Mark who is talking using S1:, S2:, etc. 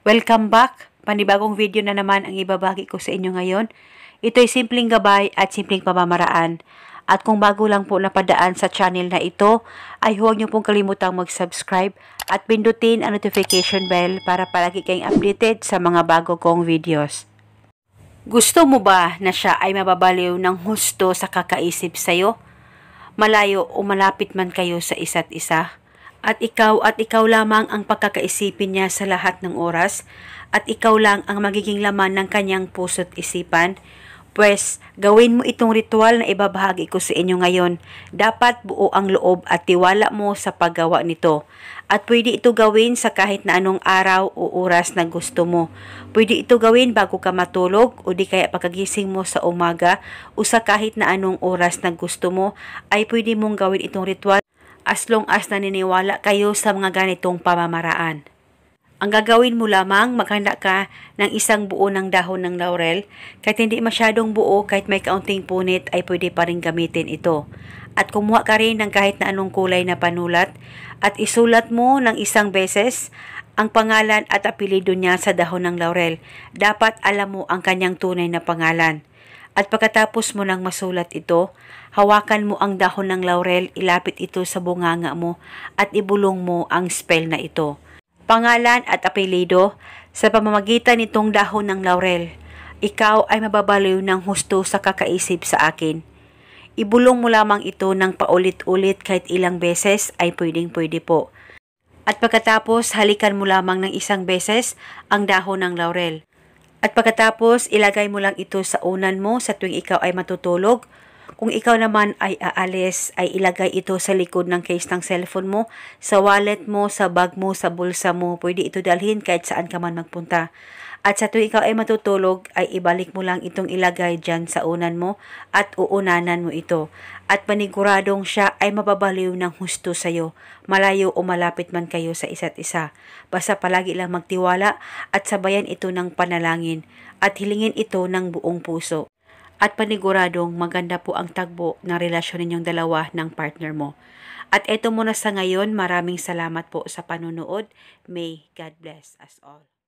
S1: Welcome back! Panibagong video na naman ang ibabagi ko sa inyo ngayon. Ito'y simpleng gabay at simpleng pamamaraan. At kung bago lang po napadaan sa channel na ito, ay huwag niyo pong kalimutang mag-subscribe at pindutin ang notification bell para palagi kayong updated sa mga bago kong videos. Gusto mo ba na siya ay mababaliw ng husto sa kakaisip sa'yo? Malayo o malapit man kayo sa isa't isa? At ikaw lamang ang pagkakaisipin niya sa lahat ng oras, at ikaw lang ang magiging laman ng kanyang puso't isipan. Pwes, gawin mo itong ritual na ibabahagi ko sa inyo ngayon. Dapat buo ang loob at tiwala mo sa paggawa nito. At pwede ito gawin sa kahit na anong araw o oras na gusto mo. Pwede ito gawin bago ka matulog o di kaya pagkagising mo sa umaga o sa kahit na anong oras na gusto mo ay pwede mong gawin itong ritual as long as naniniwala kayo sa mga ganitong pamamaraan. Ang gagawin mo lamang, maghanda ka ng isang buo ng dahon ng laurel. Kahit hindi masyadong buo, kahit may kaunting punit, ay pwede pa rin gamitin ito. At kumuha ka rin ng kahit na anong kulay na panulat at isulat mo ng isang beses ang pangalan at apelido niya sa dahon ng laurel. Dapat alam mo ang kanyang tunay na pangalan. At pagkatapos mo nang masulat ito, hawakan mo ang dahon ng laurel, ilapit ito sa bunganga mo at ibulong mo ang spell na ito. Pangalan at apelido, sa pamamagitan nitong dahon ng laurel, ikaw ay mababaliw ng husto sa kakaisip sa akin. Ibulong mo lamang ito ng paulit-ulit kahit ilang beses ay pwedeng-pwede po. At pagkatapos, halikan mo lamang ng isang beses ang dahon ng laurel. At pagkatapos, ilagay mo lang ito sa unan mo sa tuwing ikaw ay matutulog. Kung ikaw naman ay aalis, ay ilagay ito sa likod ng case ng cellphone mo, sa wallet mo, sa bag mo, sa bulsa mo. Pwede ito dalhin kahit saan ka man magpunta. At sa tuwing ikaw ay matutulog, ay ibalik mo lang itong ilagay dyan sa unan mo at uunanan mo ito. At paniguradong siya ay mababaliw ng husto sa'yo, malayo o malapit man kayo sa isa't isa. Basta palagi lang magtiwala at sabayan ito ng panalangin at hilingin ito ng buong puso. At paniguradong maganda po ang tagbo ng relasyon ninyong dalawa ng partner mo. At eto muna sa ngayon, maraming salamat po sa panunood. May God bless us all.